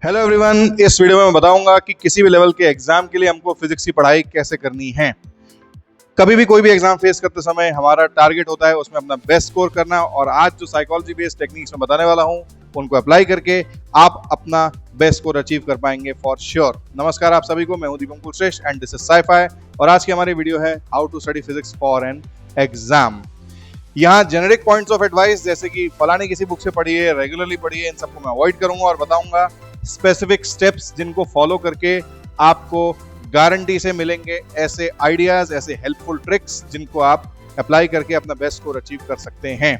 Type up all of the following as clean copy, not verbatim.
Hello everyone, इस video में मैं बताऊंगा कि किसी भी लेवल के एग्जाम के लिए हमको फिजिक्स की पढ़ाई कैसे करनी है। कभी भी कोई भी एग्जाम फेस करते समय हमारा टारगेट होता है उसमें अपना बेस्ट स्कोर करना, और आज जो साइकोलॉजी बेस्ड टेक्निक्स में बताने वाला हूं उनको अप्लाई करके आप अपना बेस्ट स्कोर अचीव कर पाएंगे फॉर श्योर। नमस्कार आप सभी को, मैं हूं दीपंकर श्रेष्ठ एंड दिस इज साइफाई, और आज की हमारी वीडियो है how to study physics for an exam. यहाँ जेनेरिक पॉइंट्स ऑफ एडवाइस जैसे कि फलानी किसी बुक से पढ़िए, रेगुलरली पढ़िए, इन सबको मैं अवॉइड करूंगा और बताऊंगा स्पेसिफिक स्टेप्स जिनको फॉलो करके आपको गारंटी से मिलेंगे ऐसे आइडियाज, ऐसे हेल्पफुल ट्रिक्स जिनको आप अप्लाई करके अपना बेस्ट स्कोर अचीव कर सकते हैं।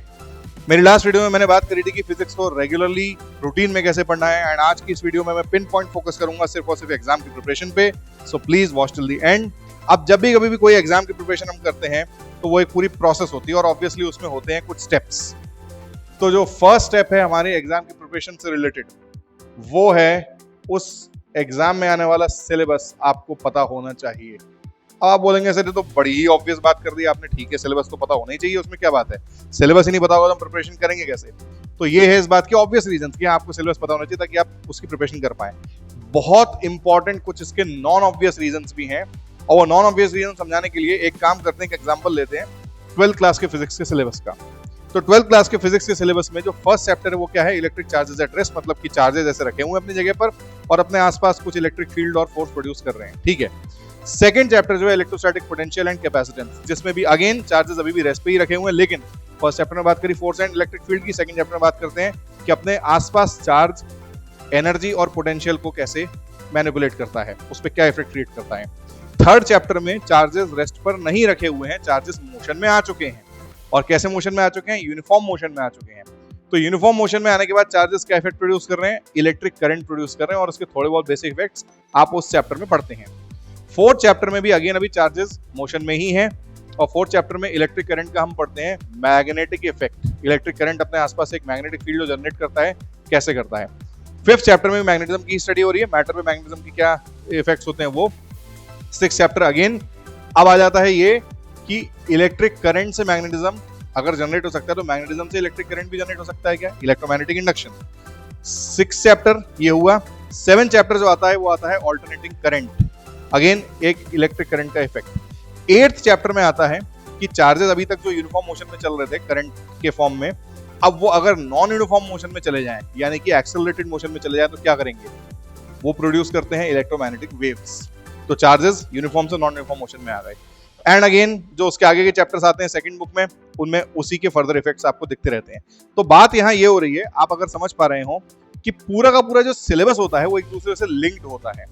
मेरी लास्ट वीडियो में मैंने बात करी थी कि फिजिक्स को रेगुलरली रूटीन में कैसे पढ़ना है, एंड आज की इस वीडियो में मैं पिन पॉइंट फोकस करूंगा सिर्फ और सिर्फ एग्जाम की प्रिपरेशन पे। So please watch till the end. अब जब भी कभी भी कोई एग्जाम की प्रिपरेशन हम करते हैं तो वो एक पूरी प्रोसेस होती है और ऑब्वियसली उसमें होते हैं कुछ स्टेप्स। तो जो फर्स्ट स्टेप है हमारे एग्जाम की प्रिपरेशन से रिलेटेड, वो है उस एग्जाम में आने वाला सिलेबस आपको पता होना चाहिए। आप बोलेंगे सर ये तो बड़ी ही ऑब्वियस बात कर दी आपने, ठीक है सिलेबस तो पता होना ही चाहिए, उसमें क्या बात है, सिलेबस ही नहीं पता होगा तो हम प्रिपरेशन करेंगे कैसे। तो ये है इस बात की ऑब्वियस रीजन कि आपको सिलेबस पता होना चाहिए ताकि आप उसकी प्रिपरेशन कर पाए। बहुत इंपॉर्टेंट कुछ इसके नॉन ऑब्वियस रीजन भी हैं, और वो नॉन ऑब्वियस रीजन समझाने के लिए एक काम करते हैं, एक एग्जाम्पल लेते हैं 12th क्लास के फिजिक्स के सिलेबस का। तो 12th क्लास के फिजिक्स के सिलेबस में जो फर्स्ट चैप्टर है वो क्या है, इलेक्ट्रिक चार्जेस एट रेस्ट, मतलब कि चार्जेस ऐसे रखे हुए हैं अपनी जगह पर और अपने आसपास कुछ इलेक्ट्रिक फील्ड और फोर्स प्रोड्यूस कर रहे हैं, ठीक है। सेकंड चैप्टर जो है इलेक्ट्रोस्टैटिक पोटेंशियल एंड कैपेसिटेंस, जिसमें भी अगेन चार्जेस अभी भी रेस्ट पे ही रखे हुए हैं, लेकिन फर्स्ट चैप्टर में बात करी फोर्स एंड इलेक्ट्रिक फील्ड की, सेकंड चैप्टर में बात करते हैं कि अपने आसपास चार्ज, एनर्जी और पोटेंशियल को कैसे मैनिपुलेट करता है, उस पर क्या इफेक्ट क्रिएट करता है। थर्ड चैप्टर में चार्जेस रेस्ट पर नहीं रखे हुए हैं, चार्जेस मोशन में आ चुके हैं, और कैसे मोशन में आ चुके हैं, यूनिफॉर्म मोशन में आ चुके हैं। तो यूनिफॉर्म मोशन में आने के बाद चार्जेस क्या इफेक्ट प्रोड्यूस कर रहे हैं, इलेक्ट्रिक करंट प्रोड्यूस कर रहे हैं, और उसके थोड़े बहुत बेसिक इफेक्ट्स आप उस चैप्टर में पढ़ते हैं। फोर्थ चैप्टर में भी अगेन अभी चार्जेस मोशन में ही हैं, और फोर्थ चैप्टर में इलेक्ट्रिक करंट का हम पढ़ते हैं मैग्नेटिक इफेक्ट। इलेक्ट्रिक करंट अपने आसपास एक मैग्नेटिक फील्ड जो जनरेट करता है, कैसे करता है। फिफ्थ चैप्टर में मैग्नेटिज्म की स्टडी हो रही है, मैटर में मैग्नेटिज्म की क्या इफेक्ट्स होते हैं वो। सिक्स चैप्टर अगेन अब आ जाता है ये कि इलेक्ट्रिक करंट से मैग्नेटिज्म अगर जनरेट हो सकता है तो मैग्नेटिज्म से इलेक्ट्रिक करंट भी जनरेट हो सकता है क्या, इलेक्ट्रोमैग्नेटिक इंडक्शन। सिक्स चैप्टर ये हुआ। सेवन चैप्टर जो आता है वो आता है ऑल्टरनेटिंग करंट, अगेन एक इलेक्ट्रिक करंट का इफेक्ट। एट्थ चैप्टर में आता है कि चार्जेस अभी तक जो यूनिफॉर्म मोशन में चल रहे थे करंट के फॉर्म में, अब वो अगर नॉन यूनिफॉर्म मोशन में चले जाएं, यानी कि एक्सेलरेटेड मोशन में चले जाएं, तो क्या करेंगे, वो प्रोड्यूस करते हैं इलेक्ट्रोमैग्नेटिक वेव्स। तो चार्जेस यूनिफॉर्म से नॉन यूनिफॉर्म मोशन में आ गए। एंड अगेन जो उसके आगे के चैप्टर्स आते हैं सेकंड बुक में, उनमें उसी के फर्दर इफेक्ट्स आपको दिखते रहते हैं। तो बात यहाँ ये हो रही है, आप अगर समझ पा रहे हो कि पूरा का पूरा जो सिलेबस होता है वो एक दूसरे से लिंक्ड होता है।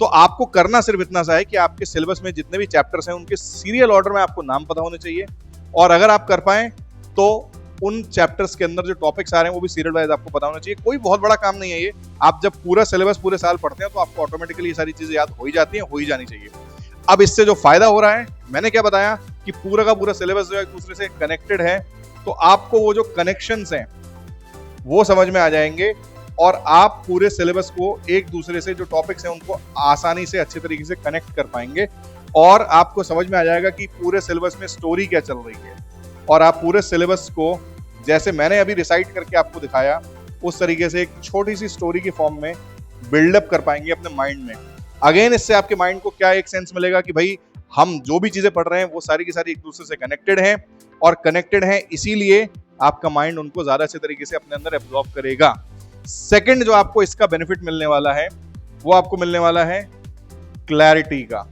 तो आपको करना सिर्फ इतना सा है कि आपके सिलेबस में जितने भी चैप्टर्स हैं उनके सीरियल ऑर्डर में आपको नाम पता होने चाहिए, और अगर आप कर पाए तो उन चैप्टर्स के अंदर जो टॉपिक्स आ रहे हैं वो भी सीरियल वाइज आपको पता होना चाहिए। कोई बहुत बड़ा काम नहीं है ये, आप जब पूरा सिलेबस पूरे साल पढ़ते हैं तो आपको ऑटोमेटिकली ये सारी चीजें याद हो ही जाती हैं, हो ही जानी चाहिए। अब इससे जो फायदा हो रहा है, मैंने क्या बताया कि पूरा का पूरा सिलेबस जो है एक दूसरे से कनेक्टेड है, तो आपको वो जो कनेक्शंस हैं वो समझ में आ जाएंगे, और आप पूरे सिलेबस को एक दूसरे से जो टॉपिक्स हैं उनको आसानी से अच्छे तरीके से कनेक्ट कर पाएंगे, और आपको समझ में आ जाएगा कि पूरे सिलेबस में स्टोरी क्या चल रही है, और आप पूरे सिलेबस को जैसे मैंने अभी रिसाइट करके आपको दिखाया उस तरीके से एक छोटी सी स्टोरी की फॉर्म में बिल्डअप कर पाएंगे अपने माइंड में। अगेन इससे आपके माइंड को क्या एक सेंस मिलेगा कि भाई हम जो भी चीजें पढ़ रहे हैं वो सारी की सारी एक दूसरे से कनेक्टेड हैं, और कनेक्टेड हैं इसीलिए आपका माइंड उनको ज्यादा अच्छे तरीके से अपने अंदर एब्जॉर्ब करेगा। सेकंड जो आपको इसका बेनिफिट मिलने वाला है वो आपको मिलने वाला है क्लैरिटी का।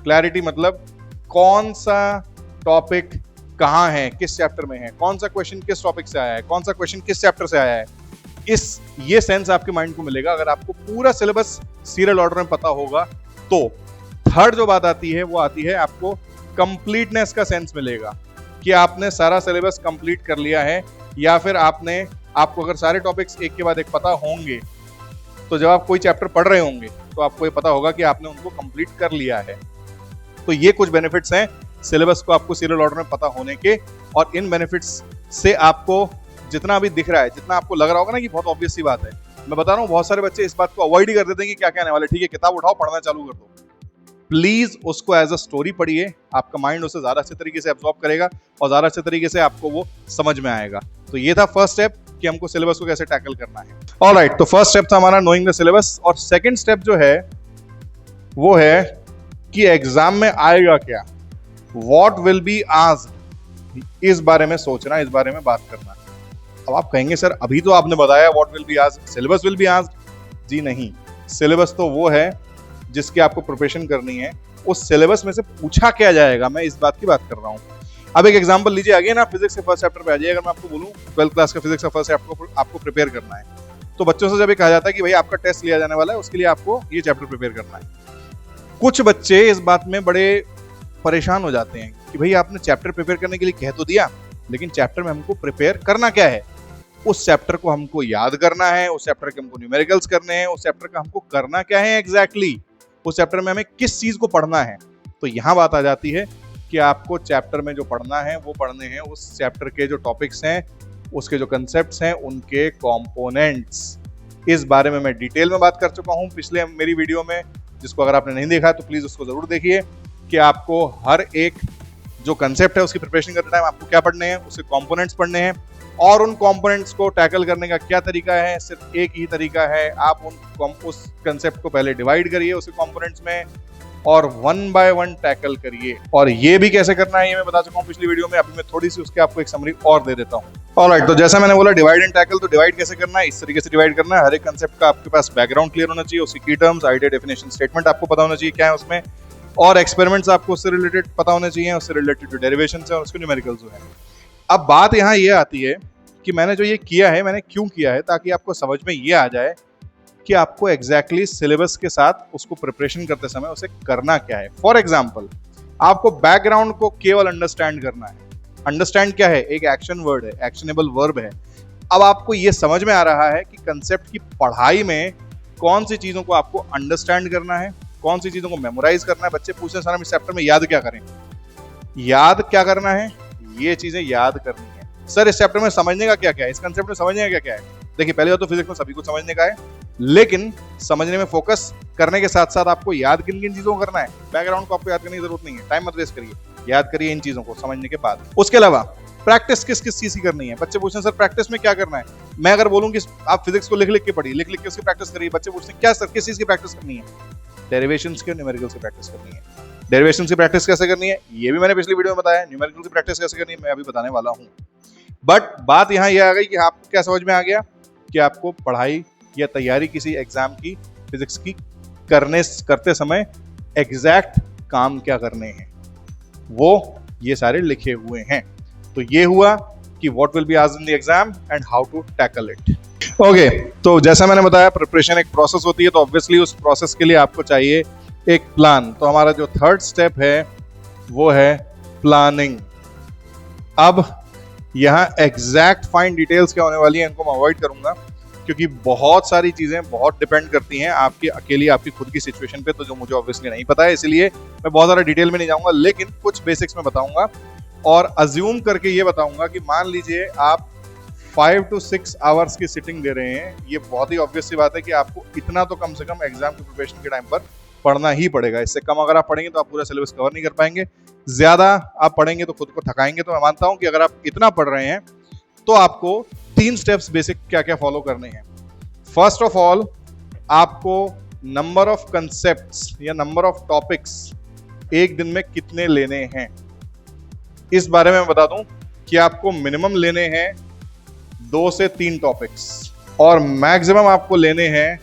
क्लैरिटी मतलब कौन सा टॉपिक कहाँ है, किस चैप्टर में है, कौन सा क्वेश्चन किस टॉपिक से आया है, कौन सा क्वेश्चन किस चैप्टर से आया है, ये सेंस आपके माइंड को मिलेगा अगर आपको पूरा सिलेबस सीरियल ऑर्डर में पता होगा तो। थर्ड जो बात आती है वो आती है आपको कंप्लीटनेस का सेंस मिलेगा कि आपने सारा सिलेबस कंप्लीट कर लिया है, या फिर आपको अगर सारे टॉपिक्स एक के बाद एक पता होंगे तो जब आप कोई चैप्टर पढ़ रहे होंगे तो आपको ये पता होगा कि आपने उनको कंप्लीट कर लिया है। तो ये कुछ बेनिफिट्स हैं सिलेबस को आपको सीरियल ऑर्डर में पता होने के, और इन बेनिफिट्स से आपको जितना अभी दिख रहा है, जितना आपको लग रहा होगा ना कि बहुत ऑब्वियस सी बात है, मैं बता रहा हूँ बहुत सारे बच्चे इस बात को अवॉइड ही कर देते हैं कि क्या क्या आने वाले, ठीक है किताब उठाओ पढ़ना चालू कर दो। प्लीज उसको एज अ स्टोरी पढ़िए, आपका माइंड उसे ज्यादा अच्छे तरीके से एब्जॉर्ब करेगा और ज्यादा अच्छे तरीके से आपको वो समझ में आएगा। तो ये था फर्स्ट स्टेप, कि हमको सिलेबस को कैसे टैकल करना है। ऑलराइट, तो फर्स्ट स्टेप था हमारा नोइंग द सिलेबस, और सेकंड स्टेप जो है वो है कि एग्जाम में आएगा क्या, व्हाट विल बी आस्क्ड, इस बारे में सोचना, इस बारे में बात करना। अब आप कहेंगे सर अभी तो आपने बताया what will be asked, syllabus will be asked. जी नहीं, सिलेबस तो वो है जिसकी आपको प्रिपरेशन करनी है, उस सिलेबस में से पूछा क्या जाएगा, मैं इस बात की बात कर रहा हूँ। अब एक एग्जांपल लीजिए, आगे ना फिजिक्स के फर्स्ट चैप्टर पे आ जाइए। अगर मैं आपको बोलूं 12th क्लास का फिजिक्स का फर्स्ट चैप्टर आपको प्रिपेयर करना है, तो बच्चों से जब ये कहा जाता है कि भाई आपका टेस्ट लिया जाने वाला है, उसके लिए आपको ये चैप्टर प्रिपेयर करना है, कुछ बच्चे इस बात में बड़े परेशान हो जाते हैं कि भाई आपने चैप्टर प्रिपेयर करने के लिए कह तो दिया, लेकिन चैप्टर में हमको प्रिपेयर करना क्या है, उस चैप्टर को हमको याद करना है, उस चैप्टर के हमको न्यूमेरिकल्स करने हैं, उस चैप्टर का हमको करना क्या है एग्जैक्टली, उस चैप्टर में हमें किस चीज को पढ़ना है। तो यहां बात आ जाती है कि आपको चैप्टर में जो पढ़ना है वो पढ़ने हैं उस चैप्टर के जो टॉपिक्स हैं, उसके जो कंसेप्ट्स हैं, उनके कंपोनेंट्स। इस बारे में मैं डिटेल में बात कर चुका हूं पिछले मेरी वीडियो में, जिसको अगर आपने नहीं देखा तो प्लीज उसको जरूर देखिए, कि आपको हर एक जो कंसेप्ट है उसकी प्रिपरेशन करते टाइम आपको क्या पढ़ने हैं, उसके कंपोनेंट्स पढ़ने हैं, और उन कंपोनेंट्स को टैकल करने का क्या तरीका है, सिर्फ एक ही तरीका है। आप उस कंसेप्ट को पहले डिवाइड करिए उसके कंपोनेंट्स में, और वन बाय वन टैकल करिए। और ये भी कैसे करना है ये मैं बता चुका हूँ पिछली वीडियो में, अभी मैं थोड़ी सी उसके आपको एक समरी और दे देता हूँ। ऑलराइट, तो जैसा मैंने बोला डिवाइड एंड टैकल, तो डिवाइड कैसे करना है, इस तरीके से डिवाइड करना है। हर एक कंसेप्ट का आपके पास बैकग्राउंड क्लियर होना चाहिए, उसकी की टर्म्स, आइडिया, डेफिनेशन, स्टेटमेंट आपको पता होना चाहिए क्या है उसमें, और एक्सपेरिमेंट्स आपको उससे रिलेटेड पता होने चाहिए, उससे रिलेटेड जो डेरिवेशन है और उसके न्यूमेरिकल्स जो है। अब बात यहाँ ये आती है कि मैंने जो ये किया है मैंने क्यों किया है, ताकि आपको समझ में ये आ जाए कि आपको एग्जैक्टली सिलेबस के साथ उसको प्रिपरेशन करते समय उसे करना क्या है। फॉर एग्जाम्पल, आपको बैकग्राउंड को केवल अंडरस्टैंड करना है। अंडरस्टैंड क्या है, एक एक्शन वर्ड है, एक्शनेबल वर्ब है। अब आपको ये समझ में आ रहा है कि कंसेप्ट की पढ़ाई में कौन सी चीजों को आपको अंडरस्टैंड करना है, कौन सी चीजों को मेमोराइज करना है। बच्चे पूछते हैं सर हम इस चैप्टर में याद क्या करें, याद क्या करना है, ये चीजें याद करनी है। सर इस चैप्टर में समझने का क्या क्या है, इस कंसेप्ट में समझने का क्या क्या है। देखिए पहले तो फिजिक्स में सभी कुछ समझने का है, लेकिन समझने में फोकस करने के साथ साथ आपको याद किन किन चीजों को करना है। बैकग्राउंड को आपको याद करने की जरूरत नहीं है, टाइम मत वेस्ट करिए, याद करिए इन चीजों को समझने के बाद। उसके अलावा प्रैक्टिस किस किस चीज की करनी है। बच्चे पूछते हैं सर प्रैक्टिस में क्या करना है। मैं अगर बोलूं कि आप फिजिक्स को लिख लिख के पढ़िए, लिख लिख के उसकी प्रैक्टिस करिए, बच्चे पूछते हैं क्या सर किस चीज की प्रैक्टिस करनी है। डेरिवेशंस की और न्यूमेरिकल्स की प्रैक्टिस करनी है। डेरिवेशंस की प्रैक्टिस कैसे करनी है ये भी मैंने पिछली वीडियो में बताया, न्यूमेरिकल्स की प्रैक्टिस कैसे करनी है मैं अभी बताने वाला हूं। बट बात यहाँ ये आ गई कि आपको क्या समझ में आ गया कि आपको पढ़ाई या तैयारी किसी एग्जाम की फिजिक्स की करते समय एग्जैक्ट काम क्या करने हैं, वो ये सारे लिखे हुए हैं। तो ये हुआ कि what will be asked in the exam and how to tackle it. Okay, तो जैसा मैंने बताया प्रिपरेशन एक प्रोसेस होती है, तो ऑब्वियसली उस प्रोसेस के लिए आपको चाहिए एक प्लान। तो हमारा जो थर्ड स्टेप है वो है प्लानिंग। अब यहाँ एग्जैक्ट फाइन डिटेल्स क्या होने वाली है इनको मैं अवॉइड करूंगा, क्योंकि बहुत सारी चीजें बहुत डिपेंड करती हैं आपकी अकेली आपकी खुद की सिचुएशन पे, तो जो मुझे ऑब्वियसली नहीं पता है, इसलिए मैं बहुत सारा डिटेल में नहीं जाऊंगा, लेकिन कुछ बेसिक्स में बताऊंगा और अज्यूम करके ये बताऊंगा कि मान लीजिए आप 5 to 6 आवर्स की सिटिंग दे रहे हैं। ये बहुत ही ऑब्वियस सी बात है कि आपको इतना तो कम से कम एग्जाम की प्रिपरेशन के टाइम पर पढ़ना ही पड़ेगा। इससे कम अगर आप पढ़ेंगे तो आप पूरा सिलेबस कवर नहीं कर पाएंगे, ज्यादा आप पढ़ेंगे तो खुद को थकाएंगे। तो मैं मानता हूं कि अगर आप इतना पढ़ रहे हैं तो आपको 3 स्टेप्स बेसिक क्या क्या फॉलो करने हैं। फर्स्ट ऑफ ऑल, आपको नंबर ऑफ कंसेप्ट्स या नंबर ऑफ टॉपिक्स एक दिन में कितने लेने हैं, इस बारे में मैं बता दूं कि आपको मिनिमम लेने हैं 2 से 3 टॉपिक्स और मैक्सिमम आपको लेने हैं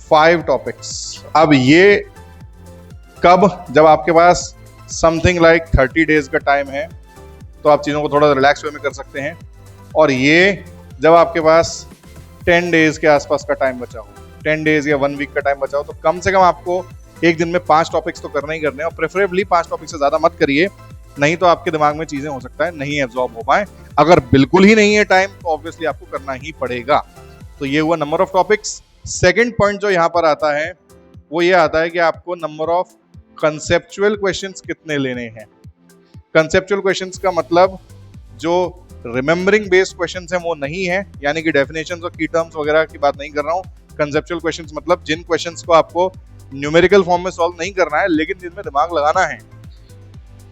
5 टॉपिक्स। अब ये कब, जब आपके पास समथिंग लाइक 30 डेज का टाइम है तो आप चीज़ों को थोड़ा रिलैक्स वे में कर सकते हैं, और ये जब आपके पास 10 डेज के आसपास का टाइम बचा हो, 10 डेज या 1 वीक का टाइम बचा हो, तो कम से कम आपको एक दिन में 5 टॉपिक्स तो करने ही करने हैं। और प्रेफरेबली 5 टॉपिक से ज़्यादा मत करिए, नहीं तो आपके दिमाग में चीज़ें हो सकता है नहीं एब्जॉर्ब हो पाए। अगर बिल्कुल ही नहीं है टाइम तो ऑब्वियसली आपको करना ही पड़ेगा। तो ये हुआ number of topics. Second point जो यहाँ पर आता है वो ये आता है कि आपको नंबर ऑफ कंसेप्चुअल क्वेश्चंस कितने लेने हैं। कंसेप्चुअल क्वेश्चंस का मतलब जो रिमेम्बरिंग बेस्ड क्वेश्चंस हैं वो नहीं है, यानी कि डेफिनेशंस और की टर्म्स वगैरह की बात नहीं कर रहा हूँ। कंसेप्चुअल क्वेश्चंस मतलब जिन क्वेश्चंस को आपको न्यूमेरिकल फॉर्म में सॉल्व नहीं करना है लेकिन जिनमें दिमाग लगाना है,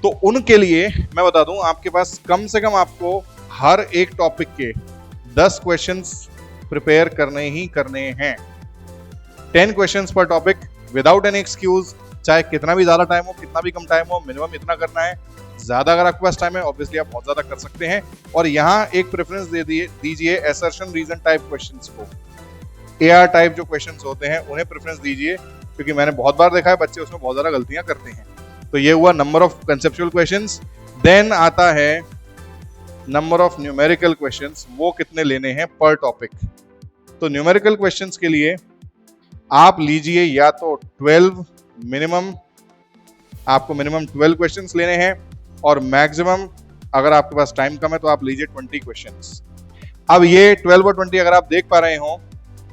तो उनके लिए मैं बता दूं आपके पास कम से कम आपको हर एक टॉपिक के 10 क्वेश्चंस प्रिपेयर करने ही करने हैं। 10 क्वेश्चंस पर टॉपिक विदाउट एनी एक्सक्यूज, चाहे कितना भी ज्यादा टाइम हो कितना भी कम टाइम हो, मिनिमम इतना करना है। ज्यादा अगर आपके पास टाइम है ऑब्वियसली आप बहुत ज्यादा कर सकते हैं। और यहाँ एक प्रेफरेंस दे दीजिए असर्शन रीजन टाइप क्वेश्चंस को। AR टाइप जो क्वेश्चंस होते हैं उन्हें प्रेफरेंस दीजिए, क्योंकि मैंने बहुत बार देखा है बच्चे उसमें बहुत ज्यादा गलतियां करते हैं। तो ये हुआ number of conceptual questions. Then आता है नंबर ऑफ न्यूमेरिकल क्वेश्चंस, वो कितने लेने हैं पर टॉपिक। तो न्यूमेरिकल क्वेश्चंस के लिए आप लीजिए या तो 12 मिनिमम, आपको मिनिमम 12 क्वेश्चंस लेने हैं, और मैक्सिमम अगर आपके पास टाइम कम है तो आप लीजिए 20 क्वेश्चंस। अब ये 12 और 20 अगर आप देख पा रहे हो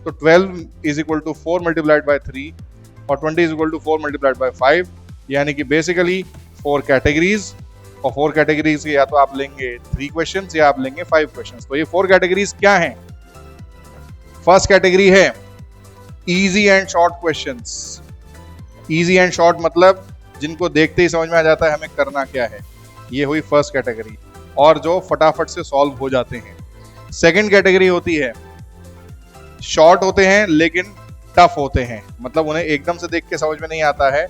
तो 12 is equal to 4 multiplied by 3 और 20 is equal to 4 multiplied by 5, यानी कि बेसिकली 4 कैटेगरीज। और 4 कैटेगरीज के या तो आप लेंगे 3 क्वेश्चंस या आप लेंगे 5 क्वेश्चंस। तो ये 4 कैटेगरीज क्या हैं? फर्स्ट कैटेगरी है easy and short questions. Easy and short मतलब जिनको देखते ही समझ में आ जाता है हमें करना क्या है, ये हुई फर्स्ट कैटेगरी, और जो फटाफट से सॉल्व हो जाते हैं। सेकंड कैटेगरी होती है शॉर्ट होते हैं लेकिन टफ होते हैं, मतलब उन्हें एकदम से देख के समझ में नहीं आता है,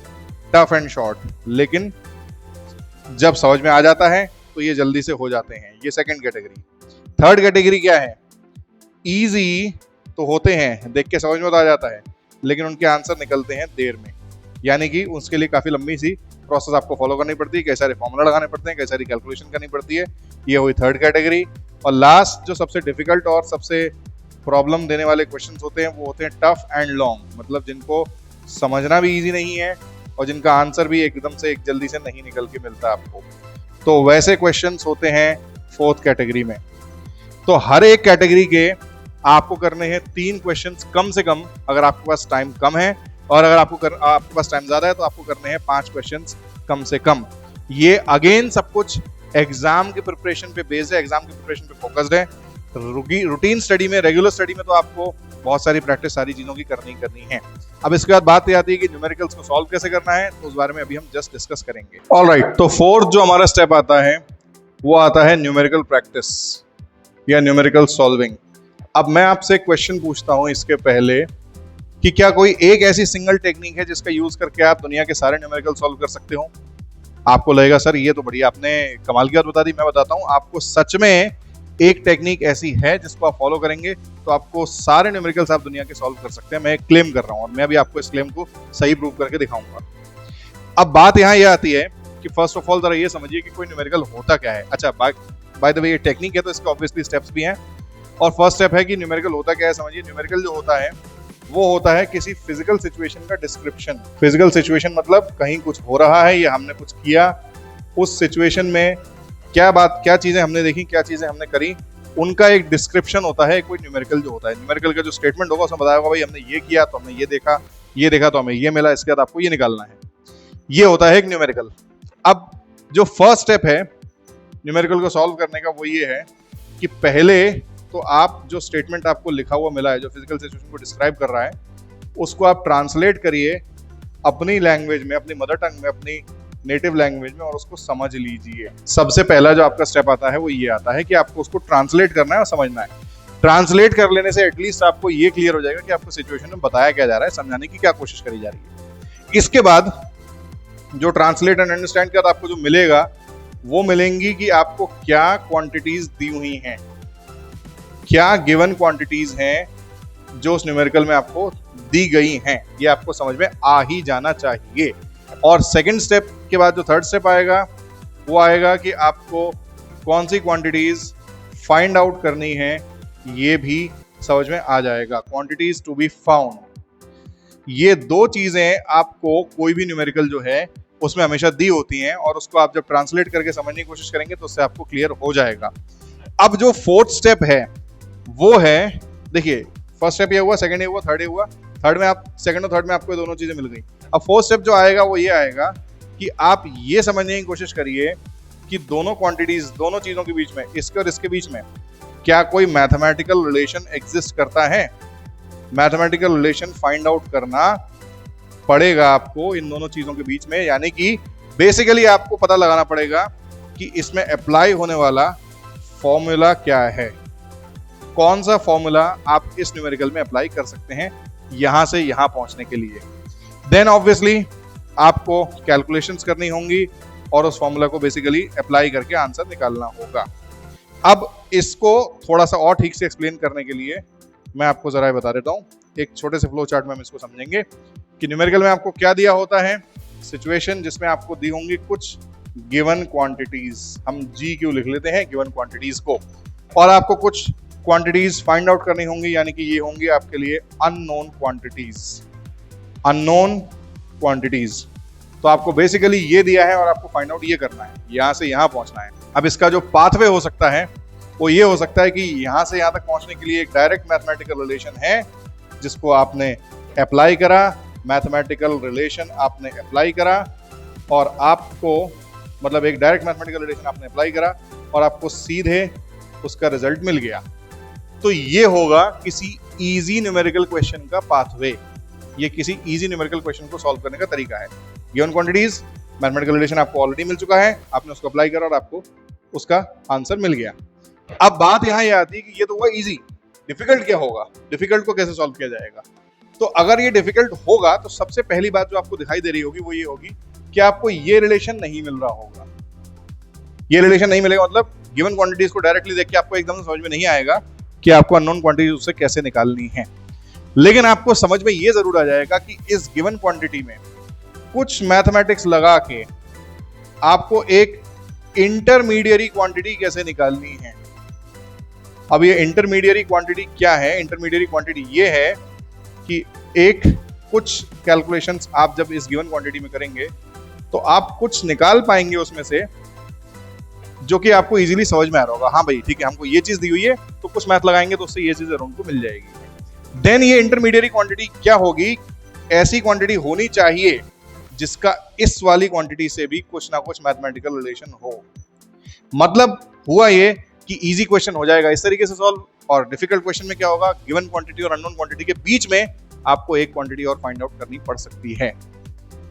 टफ एंड शॉर्ट, लेकिन जब समझ में आ जाता है तो ये जल्दी से हो जाते हैं, ये सेकंड कैटेगरी। थर्ड कैटेगरी क्या है? इजी तो होते हैं, देख के समझ में तो आ जाता है, लेकिन उनके आंसर निकलते हैं देर में, यानी कि उसके लिए काफी लंबी सी प्रोसेस आपको फॉलो करनी पड़ती है, कई सारे फॉर्मूला लगाने पड़ते हैं, कई सारी कैलकुलेशन करनी पड़ती है। ये हुई थर्ड कैटेगरी। और लास्ट जो सबसे डिफिकल्ट और सबसे प्रॉब्लम देने वाले क्वेश्चंस होते हैं वो होते हैं टफ एंड लॉन्ग, मतलब जिनको समझना भी इजी नहीं है और जिनका आंसर भी एकदम से एक जल्दी से नहीं निकल के मिलता आपको। तो वैसे क्वेश्चंस होते हैं फोर्थ कैटेगरी में। तो हर एक कैटेगरी के आपको करने हैं 3 क्वेश्चंस कम से कम अगर आपके पास टाइम कम है, और अगर आपके पास टाइम ज्यादा है तो आपको करने हैं 5 क्वेश्चंस कम से कम। ये अगेन सब कुछ एग्जाम की प्रिपरेशन पे बेस्ड है, एग्जाम की प्रिपरेशन पे फोकस्ड है। रूटीन स्टडी में, रेगुलर स्टडी में तो आपको बहुत सारी प्रैक्टिस सारी चीजों की करनी है। अब इसके बाद बात आती है कि न्यूमेरिकल्स को सॉल्व कैसे करना है, तो उस बारे में अभी हम जस्ट डिस्कस करेंगे। ऑलराइट, तो फोर्थ जो हमारा स्टेप आता है वो आता है न्यूमेरिकल प्रैक्टिस या न्यूमेरिकल सॉल्विंग। अब मैं आपसे एक क्वेश्चन पूछता हूं इसके पहले कि क्या कोई एक ऐसी सिंगल टेक्निक है जिसका यूज करके आप दुनिया के सारे न्यूमेरिकल सॉल्व कर सकते हो? आपको लगेगा सर ये तो बढ़िया आपने कमाल की बात बता दी। मैं बताता हूं आपको, सच में एक टेक्निक ऐसी है जिसको आप फॉलो करेंगे तो आपको सारे न्यूमेरिकल्स आप दुनिया के सॉल्व कर सकते हैं। मैं क्लेम कर रहा हूं और मैं भी आपको इस क्लेम को सही प्रूव करके दिखाऊंगा। अब बात यहाँ ये आती है कि फर्स्ट ऑफ ऑल जरा ये समझिए कि कोई न्यूमेरिकल होता क्या है। अच्छा, बाय द वे ये टेक्निक है तो इसके ऑब्वियसली स्टेप्स भी हैं, और फर्स्ट स्टेप है कि न्यूमेरिकल होता क्या है समझिए। न्यूमेरिकल जो होता है वो होता है किसी फिजिकल सिचुएशन का डिस्क्रिप्शन। फिजिकल सिचुएशन मतलब कहीं कुछ हो रहा है या हमने कुछ किया, उस सिचुएशन में क्या चीजें हमने देखी, क्या चीजें हमने करी, उनका एक डिस्क्रिप्शन होता है कोई न्यूमेरिकल जो होता है। न्यूमेरिकल का जो स्टेटमेंट होगा उसमें बताया होगा भाई हमने ये किया तो हमने ये देखा तो हमें ये मिला, इसके बाद आपको ये निकालना है। ये होता है एक न्यूमेरिकल। अब जो फर्स्ट स्टेप है न्यूमेरिकल को सॉल्व करने का वो ये है कि पहले तो आप जो स्टेटमेंट आपको लिखा हुआ मिला है जो फिजिकल सिचुएशन को डिस्क्राइब कर रहा है उसको आप ट्रांसलेट करिए अपनी लैंग्वेज में, अपनी मदर टंग में, अपनी नेटिव लैंग्वेज में, और उसको समझ लीजिए। सबसे पहला जो आपका स्टेप आता है वो ये आता है कि आपको उसको ट्रांसलेट करना है और समझना है। ट्रांसलेट कर लेने से एटलीस्ट आपको ये क्लियर हो जाएगा कि आपको सिचुएशन में बताया क्या जा रहा है, समझाने की क्या कोशिश करी जा रही है। इसके बाद जो ट्रांसलेट एंड अंडरस्टैंड के बाद आपको जो मिलेगा वो मिलेंगी कि आपको क्या क्वांटिटीज दी हुई हैं, क्या गिवन क्वांटिटीज हैं जो उस न्यूमेरिकल में आपको दी गई हैं, ये आपको समझ में आ ही जाना चाहिए। और सेकंड स्टेप के बाद जो थर्ड स्टेप आएगा वो आएगा कि आपको कौन सी क्वांटिटीज फाइंड आउट करनी है ये भी समझ में आ जाएगा। क्वांटिटीज टू बी फाउंड, ये दो चीजें आपको कोई भी न्यूमेरिकल जो है उसमें हमेशा दी होती हैं, और उसको आप जब ट्रांसलेट करके समझने की कोशिश करेंगे तो उससे आपको क्लियर हो जाएगा। अब जो फोर्थ स्टेप है वो है, देखिए फर्स्ट स्टेप ये हुआ, सेकंड ये हुआ, थर्ड ये हुआ, थर्ड में आप सेकंड और थर्ड में आपको दोनों चीजें मिल गई। अब फोर्थ स्टेप जो आएगा वो ये आएगा कि आप ये समझने की कोशिश करिए कि दोनों क्वांटिटीज, दोनों चीजों के बीच में, इसके और इसके बीच में क्या कोई मैथमेटिकल रिलेशन एग्जिस्ट करता है। मैथमेटिकल रिलेशन फाइंड आउट करना पड़ेगा आपको इन दोनों चीजों के बीच में, यानी कि बेसिकली आपको पता लगाना पड़ेगा कि इसमें अप्लाई होने वाला फॉर्मूला क्या है। कौन सा फॉर्मूला आप इस न्यूमेरिकल में अप्लाई कर सकते हैं यहां से यहां पहुंचने के लिए। देन ऑब्वियसली आपको कैलकुलेशंस करनी होंगी और उस फॉर्मूला को बेसिकली अप्लाई करके आंसर निकालना होगा। अब इसको थोड़ा सा और ठीक से एक्सप्लेन करने के लिए मैं आपको जरा बता देता हूं, एक छोटे से फ्लो चार्ट में हम इसको समझेंगे कि न्यूमेरिकल में आपको क्या दिया होता है। सिचुएशन जिसमें आपको दी होंगी कुछ गिवन क्वांटिटीज, हम जी क्यू लिख लेते हैं गिवन क्वांटिटीज को, और आपको कुछ क्वांटिटीज फाइंड आउट करनी होंगी, यानी कि ये होंगी आपके लिए अननोन क्वांटिटीज। अननोन क्वांटिटीज तो आपको बेसिकली ये दिया है और आपको फाइंड आउट ये करना है, यहां से यहां पहुंचना है। अब इसका जो पाथवे हो सकता है वो ये हो सकता है कि यहां से यहां तक पहुंचने के लिए एक डायरेक्ट मैथमेटिकल रिलेशन है जिसको आपने अप्लाई करा, मैथमेटिकल रिलेशन आपने अप्लाई करा और आपको मतलब एक डायरेक्ट मैथमेटिकल रिलेशन आपने अप्लाई करा और आपको सीधे उसका रिजल्ट मिल गया। तो ये होगा किसी इजी न्यूमेरिकल क्वेश्चन का पाथवे, ये किसी इजी न्यूमेरिकल क्वेश्चन को सॉल्व करने का तरीका है। गिवन क्वांटिटीज, मैथमेटिकल रिलेशन आपको ऑलरेडी मिल चुका है, आपने उसको अप्लाई करा और आपको उसका आंसर मिल गया। अब बात यहां ये आती है कि ये तो हुआ इजी, डिफिकल्ट क्या होगा, डिफिकल्ट को कैसे सॉल्व किया जाएगा। तो अगर ये डिफिकल्ट होगा तो सबसे पहली बात जो आपको दिखाई दे रही होगी वो ये होगी कि आपको ये रिलेशन नहीं मिल रहा होगा। ये रिलेशन नहीं मिलेगा मतलब गिवन क्वांटिटीज को डायरेक्टली देख के आपको एकदम समझ में नहीं आएगा कि आपको अननोन क्वांटिटीज उससे कैसे निकालनी है। लेकिन आपको समझ में ये जरूर आ जाएगा कि इस गिवन क्वांटिटी में कुछ मैथमेटिक्स लगा के आपको एक इंटरमीडिएरी क्वांटिटी कैसे निकालनी है। अब ये इंटरमीडिएरी क्वांटिटी क्या है? इंटरमीडिएरी क्वांटिटी ये है कि एक कुछ कैलकुलेशंस आप जब इस गिवन क्वांटिटी में करेंगे तो आप कुछ निकाल पाएंगे उसमें से जो कि आपको इजीली समझ में आ रहा होगा। हाँ भाई ठीक है, हमको ये चीज दी हुई है तो कुछ मैथ लगाएंगे तो उससे ये चीज अराउंड को मिल जाएगी। देन ये इंटरमीडिएरी क्वांटिटी क्या होगी? ऐसी क्वांटिटी होनी चाहिए जिसका इस वाली क्वांटिटी से भी कुछ ना कुछ मैथमेटिकल रिलेशन हो। मतलब हुआ ये कि इजी क्वेश्चन हो जाएगा इस तरीके से सॉल्व, और डिफिकल्ट क्वेश्चन में क्या होगा, गिवन क्वांटिटी और अननोन क्वांटिटी के बीच में आपको एक क्वांटिटी और फाइंड आउट करनी पड़ सकती है।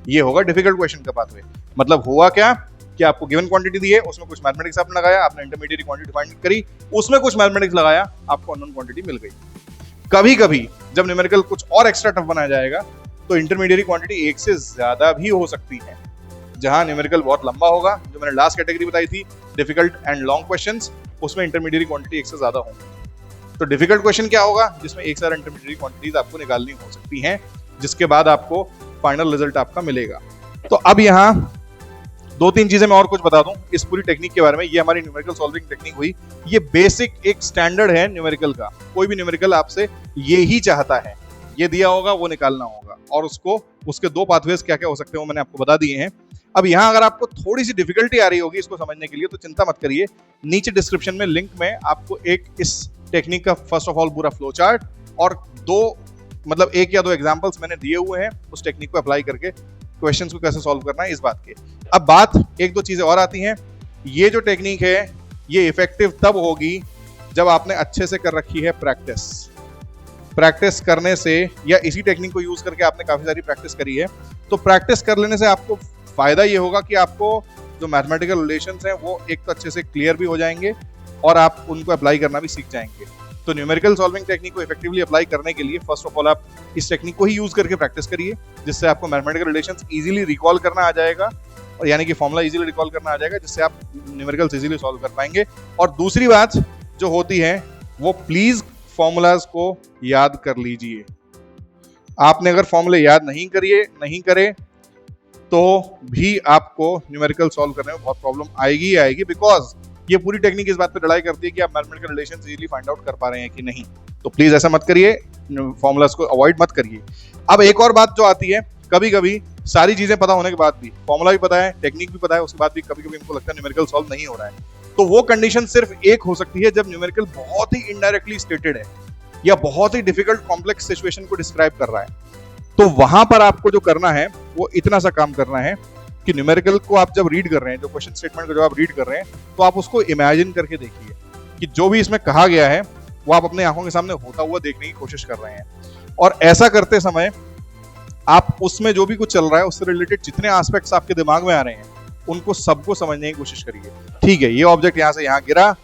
ये होगा डिफिकल्ट क्वेश्चन का पाथवे। मतलब हुआ क्या कि आपको गिवन क्वांटिटी दी है, उसमें कुछ मैथमेटिक्स आपने लगाया, आपने इंटरमीडिएट क्वांटिटी फाइंड करी, उसमें कुछ मैथमेटिक्स लगाया, आपको अननोन क्वांटिटी मिल गई। कभी कभी जब न्यूमेरिकल कुछ और एक्स्ट्रा टफ बनाया जाएगा तो इंटरमीडिएट क्वांटिटी एक से ज्यादा भी हो सकती है। जहां न्यूमेरिकल बहुत लंबा होगा, जो मैंने लास्ट कैटेगरी बताई थी डिफिकल्ट एंड लॉन्ग क्वेश्चंस, उसमें इंटरमीडिएट क्वांटिटी एक से ज्यादा होंगी। तो डिफिकल्ट क्वेश्चन क्या होगा? जिसमें एक सारा इंटरमीडिएट क्वांटिटीज आपको निकालनी हो सकती हैं, जिसके बाद आपको फाइनल रिजल्ट आपका मिलेगा। तो अब यहाँ दो तीन चीजें मैं और कुछ बता दूं इस पूरी टेक्निक के बारे में। ये हमारी न्यूमेरिकल सॉल्विंग टेक्निक हुई, ये बेसिक एक स्टैंडर्ड है न्यूमेरिकल का। कोई भी न्यूमेरिकल आपसे ये ही चाहता है, ये दिया होगा वो निकालना होगा, और उसको उसके दो पाथवेज क्या क्या हो सकते हैं वो मैंने आपको बता दिए हैं। अब यहाँ अगर आपको थोड़ी सी डिफिकल्टी आ रही होगी इसको समझने के लिए तो चिंता मत करिए, नीचे डिस्क्रिप्शन में लिंक में आपको एक इस टेक्निक का फर्स्ट ऑफ ऑल पूरा फ्लो चार्ट और एक या दो एग्जांपल्स मैंने दिए हुए हैं उस टेक्निक को अप्लाई करके क्वेश्चंस को कैसे सॉल्व करना है इस बात के। अब बात एक दो चीजें और आती हैं। ये जो टेक्निक है ये इफेक्टिव तब होगी जब आपने अच्छे से कर रखी है प्रैक्टिस करने से, या इसी टेक्निक को यूज करके आपने काफी सारी प्रैक्टिस करी है। तो प्रैक्टिस कर लेने से आपको फायदा ये होगा कि आपको जो मैथमेटिकल रिलेशंस हैं वो एक तो अच्छे से क्लियर भी हो जाएंगे और आप उनको अप्लाई करना भी सीख जाएंगे। तो न्यूमेरिकल सॉल्विंग टेक्निक को इफेक्टिवली अप्लाई करने के लिए फर्स्ट ऑफ ऑल आप इस टेक्निक को ही यूज करके प्रैक्टिस करिए, जिससे आपको मैथमेटिकल रिलेशंस इजीली रिकॉल करना आ जाएगा, और यानी कि फॉर्मूला इजीली रिकॉल करना आ जाएगा, जिससे आप न्यूमेरिकल्स इजीली सॉल्व कर पाएंगे। और दूसरी बात जो होती है वो प्लीज फॉर्मूलाज को याद कर लीजिए। आपने अगर फॉर्मूले याद नहीं करे तो भी आपको न्यूमेरिकल सॉल्व करने में बहुत प्रॉब्लम आएगी ही आएगी, बिकॉज ये पूरी टेक्निक इस बात पे लड़ाई करती है कि आप mathematical relations easily find out कर पा रहे हैं कि नहीं। तो प्लीज ऐसा मत करिए, फॉर्मूलाज को अवॉइड मत करिए। अब एक और बात जो आती है, कभी कभी सारी चीजें पता होने के बाद भी, फॉर्मूला भी पता है, टेक्निक भी पता है, उसके बाद भी कभी कभी हमको लगता है न्यूमेरिकल सॉल्व नहीं हो रहा है। तो वो कंडीशन सिर्फ एक हो सकती है जब न्यूमेरिकल बहुत ही इनडायरेक्टली स्टेटेड है या बहुत ही डिफिकल्ट कॉम्प्लेक्स सिचुएशन को डिस्क्राइब कर रहा है। तो वहां पर आपको जो करना है वो इतना सा काम करना है कि न्यूमेरिकल को आप जब रीड कर रहे हैं, जो क्वेश्चन स्टेटमेंट को जब आप रीड कर रहे हैं, तो आप उसको इमेजिन करके देखिए कि जो भी इसमें कहा गया है वो आप अपने आंखों के सामने होता हुआ देखने की कोशिश कर रहे हैं। और ऐसा करते समय आप उसमें जो भी कुछ चल रहा है उससे रिलेटेड जितने एस्पेक्ट्स आपके दिमाग में आ रहे हैं उनको सबको समझने की कोशिश करिए। ठीक है, ये ऑब्जेक्ट यहाँ से यहाँ गिरा,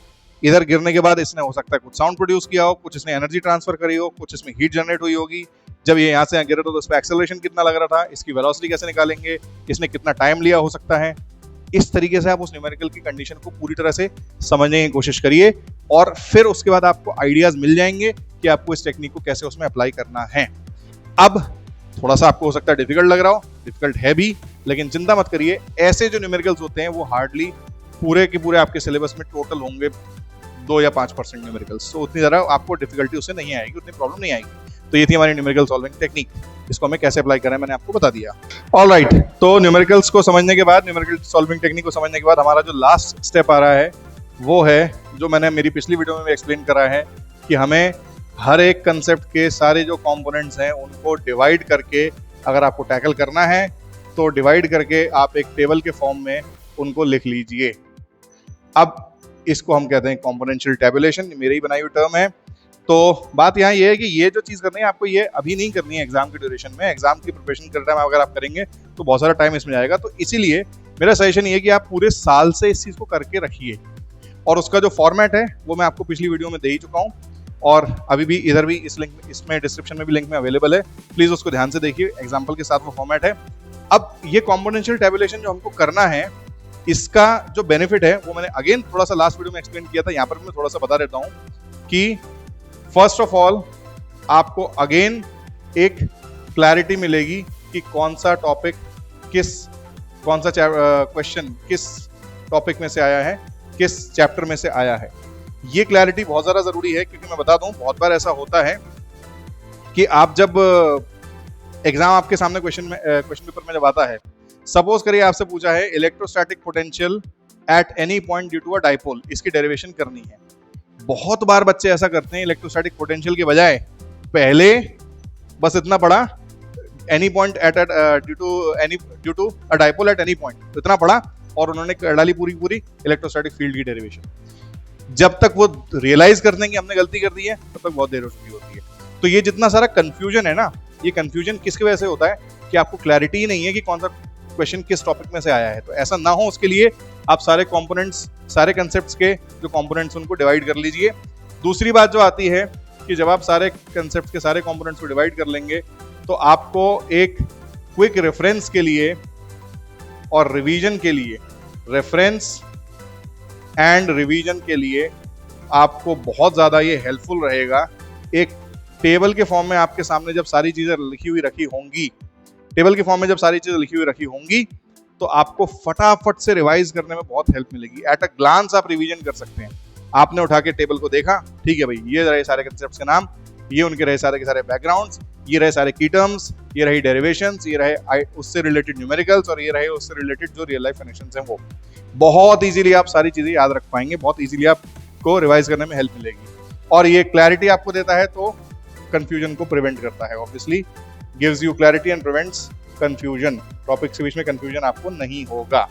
इधर गिरने के बाद इसने हो सकता है कुछ साउंड प्रोड्यूस किया हो, कुछ इसने एनर्जी ट्रांसफर करी हो, कुछ इसमें हीट जनरेट हुई होगी। जब ये यहाँ से यहाँ गिरा तो इस पर एक्सेलरेशन कितना लग रहा था, इसकी वेलोसिटी कैसे निकालेंगे, इसने कितना टाइम लिया हो सकता है। इस तरीके से आप उस न्यूमेरिकल की कंडीशन को पूरी तरह से समझने की कोशिश करिए और फिर उसके बाद आपको आइडियाज मिल जाएंगे कि आपको इस टेक्निक को कैसे उसमें अप्लाई करना है। अब थोड़ा सा आपको हो सकता है डिफिकल्ट लग रहा हो, डिफिकल्ट है भी, लेकिन चिंता मत करिए, ऐसे जो न्यूमेरिकल्स होते हैं वो हार्डली पूरे के पूरे आपके सिलेबस में टोटल होंगे 2 या 5% न्यूमेरिकल्स, तो उतनी ज़्यादा आपको डिफिकल्टी उससे नहीं आएगी, उतनी प्रॉब्लम नहीं आएगी। तो ये थी हमारी न्यूमेरिकल सॉल्विंग टेक्निक, इसको हमें कैसे अप्लाई करें मैंने आपको बता दिया। ऑलराइट, तो न्यूमेरिकल्स को समझने के बाद, न्यूमेरिकल सॉल्विंग टेक्निक को समझने के बाद हमारा जो लास्ट स्टेप आ रहा है वो है जो मैंने मेरी पिछली वीडियो में एक्सप्लेन करा है कि हमें हर एक कंसेप्ट के सारे जो कंपोनेंट्स हैं उनको डिवाइड करके अगर आपको टैकल करना है तो डिवाइड करके आप एक टेबल के फॉर्म में उनको लिख लीजिए। अब इसको हम कहते हैं कंपोनेंशियल टैबुलेशन, मेरी ही बनाई हुई टर्म है। तो बात यहाँ ये है कि ये जो चीज़ करनी है आपको ये अभी नहीं करनी है एग्जाम की ड्यूरेशन में, एग्जाम की प्रिपरेशन कर टाइम अगर आप करेंगे तो बहुत सारा टाइम इसमें जाएगा। तो इसीलिए मेरा सजेशन ये है कि आप पूरे साल से इस चीज़ को करके रखिए और उसका जो फॉर्मेट है वो मैं आपको पिछली वीडियो में दे ही चुका हूँ और अभी भी इधर भी इस लिंक इसमें डिस्क्रिप्शन में भी लिंक में अवेलेबल है, प्लीज़ उसको ध्यान से देखिए, एग्जाम्पल के साथ वो फॉर्मेट है। अब ये कॉम्पोनेंशियल टैबुलेशन जो हमको करना है इसका जो बेनिफिट है वो मैंने अगेन थोड़ा सा लास्ट वीडियो में एक्सप्लेन किया था, यहाँ पर मैं थोड़ा सा बता देता हूँ कि फर्स्ट ऑफ ऑल आपको अगेन एक क्लैरिटी मिलेगी कि कौन सा टॉपिक कौन सा क्वेश्चन किस टॉपिक में से आया है, किस चैप्टर में से आया है। ये क्लैरिटी बहुत ज़्यादा ज़रूरी है क्योंकि मैं बता दूं बहुत बार ऐसा होता है कि आप जब एग्जाम आपके सामने क्वेश्चन पेपर में जब आता है, सपोज करिए आपसे पूछा है electrostatic potential at any point due to a dipole, इसकी डेरिवेशन करनी है। बहुत बार बच्चे ऐसा करते हैं, इलेक्ट्रोस्टैटिक पोटेंशियल के बजाय पहले बस इतना पढ़ा any point at due to a dipole at any point, तो इतना पढ़ा और उन्होंने कर डाली पूरी इलेक्ट्रोस्टैटिक फील्ड की डेरिवेशन। जब तक वो रियलाइज करते हैं कि हमने गलती कर दी है तब तक बहुत देर हो चुकी होती है। तो ये जितना सारा कंफ्यूजन है ना, ये कंफ्यूजन किसकी वजह से होता है कि आपको क्लैरिटी ही नहीं है कि कौन सा क्वेश्चन किस टॉपिक में से आया है। तो ऐसा ना हो उसके लिए आप सारे कंपोनेंट्स, सारे कंसेप्ट्स के जो कंपोनेंट्स उनको डिवाइड कर लीजिए। दूसरी बात जो आती है कि जब आप सारे कंसेप्ट्स के सारे कंपोनेंट्स को डिवाइड कर लेंगे तो आपको एक क्विक रेफरेंस के लिए और रिवीजन के लिए, रेफरेंस एंड रिवीजन के लिए आपको बहुत ज़्यादा ये हेल्पफुल रहेगा। एक टेबल के फॉर्म में आपके सामने जब सारी चीज़ें लिखी हुई रखी होंगी, टेबल के फॉर्म में जब सारी चीज़ें लिखी हुई रखी होंगी तो आपको फटाफट से रिवाइज करने में बहुत हेल्प मिलेगी। एट अ ग्लांस आप रिवीजन कर सकते हैं। आपने उठा के टेबल को देखा, ठीक है भाई, ये रहे सारे कंसेप्ट्स के नाम, ये उनके रहे सारे के सारे बैकग्राउंड्स, ये रहे सारे की टर्म्स, ये रही डेरिवेशंस, ये रहे उससे रिलेटेड न्यूमेरिकल्स और ये रहे उससे रिलेटेड जो रियल लाइफ कनेक्शंस हैं। वो बहुत इजीली आप सारी चीज़ें याद रख पाएंगे, बहुत इजीली आपको रिवाइज करने में हेल्प मिलेगी और ये क्लैरिटी आपको देता है तो कंफ्यूजन को प्रिवेंट करता है। Obviously gives you clarity and prevents confusion, topic के बीच में कंफ्यूजन आपको नहीं होगा।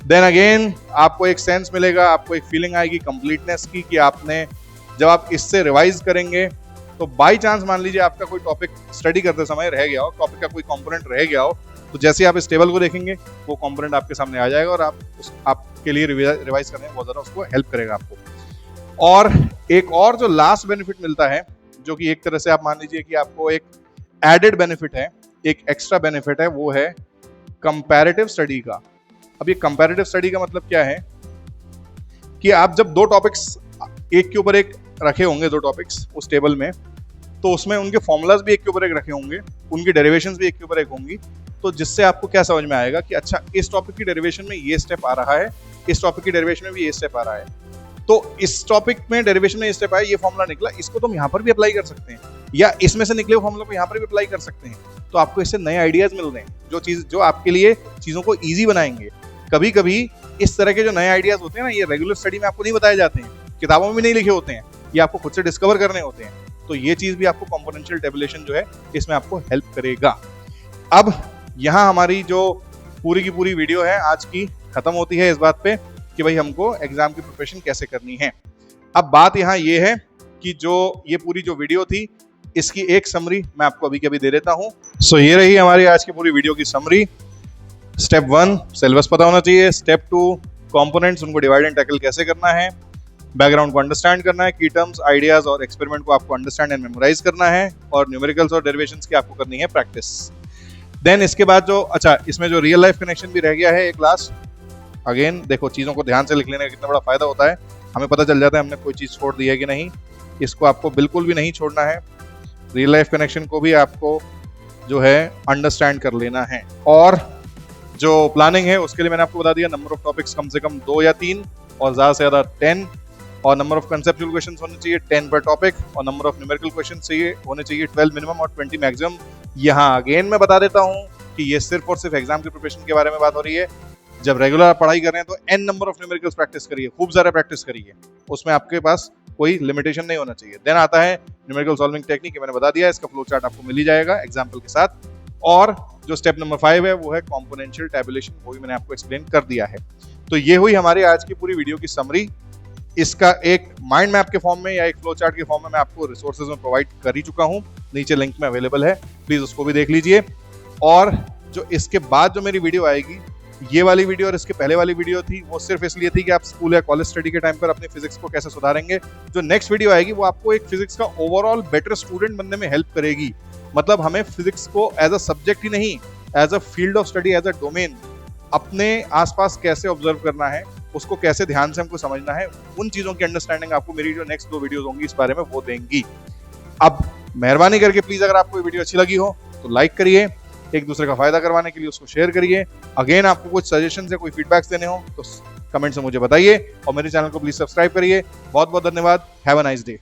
देन अगेन आपको एक सेंस मिलेगा, आपको एक फीलिंग आएगी कंप्लीटनेस की कि आपने जब आप इससे रिवाइज करेंगे तो बाय चांस मान लीजिए आपका कोई टॉपिक स्टडी करते समय रह गया हो, टॉपिक का कोई कंपोनेंट रह गया हो, तो जैसे आप इस टेबल को देखेंगे वो कंपोनेंट आपके सामने आ जाएगा और आपके लिए रिवाइज करने में बहुत ज़्यादा उसको हेल्प करेगा आपको। और एक और जो लास्ट बेनिफिट मिलता है, जो कि एक तरह से आप मान लीजिए कि आपको एक एडेड बेनिफिट है, एक एक्स्ट्रा बेनिफिट है, वो है कंपैरेटिव स्टडी का। अब ये कंपैरेटिव स्टडी का मतलब क्या है कि आप जब दो टॉपिक्स एक के ऊपर एक रखे होंगे, दो टॉपिक्स उस टेबल में, तो उसमें उनके फॉर्मूलाज भी एक के ऊपर एक रखे होंगे, उनकी डेरिवेशंस भी एक के ऊपर एक होंगी, तो जिससे आपको क्या समझ में आएगा कि अच्छा इस टॉपिक की डेरिवेशन में ये स्टेप आ रहा है, इस टॉपिक की डेरिवेशन में भी ये स्टेप आ रहा है, तो इस टॉपिक में डेरिवेशन में ये स्टेप आया, ये फॉर्मूला निकला, इसको तो हम यहाँ पर भी अप्लाई कर सकते हैं, या इसमें से निकले फॉर्मूला को यहाँ पर भी अप्लाई कर सकते हैं। तो आपको इससे नए आइडियाज मिल रहे हैं जो आपके लिए चीज़ों को ईजी बनाएंगे। कभी कभी इस तरह के जो नए आइडियाज होते हैं ना, ये रेगुलर स्टडी में आपको नहीं बताए जाते हैं, किताबों में भी नहीं लिखे होते हैं, ये आपको खुद से डिस्कवर करने होते हैं। तो ये चीज़ भी आपको कंपोनेंशियल टैबुलेशन जो है इसमें आपको हेल्प करेगा। अब यहाँ हमारी जो पूरी की पूरी वीडियो है आज की खत्म होती है इस बात पे कि भाई हमको एग्जाम की प्रिपरेशन कैसे करनी है। अब बात यहाँ ये है कि जो ये पूरी जो वीडियो थी इसकी एक समरी मैं आपको अभी के अभी दे देता हूँ। सो ये रही हमारी आज की पूरी वीडियो की समरी। स्टेप 1 सिलेबस पता होना चाहिए, स्टेप 2 कंपोनेंट्स, उनको डिवाइड एंड टैकल कैसे करना है, बैकग्राउंड को अंडरस्टैंड करना है, की टर्म्स, आइडियाज और एक्सपेरिमेंट को आपको अंडरस्टैंड एंड मेमोराइज करना है, और न्यूमेरिकल्स और डेरिवेशंस की आपको करनी है प्रैक्टिस। देन इसके बाद जो इसमें जो रियल लाइफ कनेक्शन भी रह गया है एक लास्ट। अगेन देखो, चीज़ों को ध्यान से लिख लेने का कितना बड़ा फायदा होता है, हमें पता चल जाता है हमने कोई चीज़ छोड़ दी है कि नहीं। इसको आपको बिल्कुल भी नहीं छोड़ना है, रियल लाइफ कनेक्शन को भी आपको जो है अंडरस्टैंड कर लेना है। और जो प्लानिंग है उसके लिए मैंने आपको बता दिया, नंबर ऑफ टॉपिक्स कम से कम 2 या 3 और ज़्यादा से ज़्यादा 10, और नंबर ऑफ कंसेप्चुअल क्वेश्चंस होने चाहिए 10 पर टॉपिक, और नंबर ऑफ न्यूमेरिकल क्वेश्चंस होने चाहिए 12 मिनिमम और 20 मैक्सिमम। यहाँ अगेन मैं बता देता हूँ कि ये सिर्फ और सिर्फ एग्जाम की प्रिपरेशन के बारे में बात हो रही है। जब रेगुलर पढ़ाई कर रहे हैं तो n number of numericals practice करिए, खूब सारा प्रैक्टिस करिए, उसमें आपके पास कोई लिमिटेशन नहीं होना चाहिए। देन आता है न्यूमेरिकल सॉल्विंग टेक्निक, मैंने बता दिया, इसका फ्लो चार्ट आपको मिल ही जाएगा एग्जाम्पल के साथ। और जो स्टेप नंबर 5 है वो है कॉम्पोनेंशियल टैबुलेशन, वो भी मैंने आपको एक्सप्लेन कर दिया है। तो ये हुई हमारी आज की पूरी वीडियो की समरी। इसका एक माइंड मैप के फॉर्म में या एक फ्लो चार्ट के फॉर्म में मैं आपको रिसोर्सेज में प्रोवाइड कर ही चुका हूँ, नीचे लिंक में अवेलेबल है, प्लीज उसको भी देख लीजिए। और जो इसके बाद जो मेरी वीडियो आएगी, ये वाली वीडियो और इसके पहले वाली वीडियो थी, वो सिर्फ इसलिए थी कि आप स्कूल या कॉलेज स्टडी के टाइम पर अपनी फिजिक्स को कैसे सुधारेंगे। जो नेक्स्ट वीडियो आएगी वो आपको एक फिजिक्स का ओवरऑल बेटर स्टूडेंट बनने में हेल्प करेगी। मतलब हमें फिजिक्स को एज अ सब्जेक्ट ही नहीं, as a field of study, as a domain अपने आसपास कैसे ऑब्जर्व करना है, उसको कैसे ध्यान से हमको समझना है, उन चीजों की अंडरस्टैंडिंग आपको मेरी जो नेक्स्ट 2 वीडियोस होंगी इस बारे में वो देंगी। अब मेहरबानी करके प्लीज अगर आपको वीडियो अच्छी लगी हो तो लाइक करिए, एक दूसरे का फायदा करवाने के लिए उसको शेयर करिए। अगेन आपको कुछ सजेशन या कोई फीडबैक्स देने हो तो कमेंट से मुझे बताइए, और मेरे चैनल को प्लीज सब्सक्राइब करिए। बहुत बहुत धन्यवाद, हैव अ नाइस डे।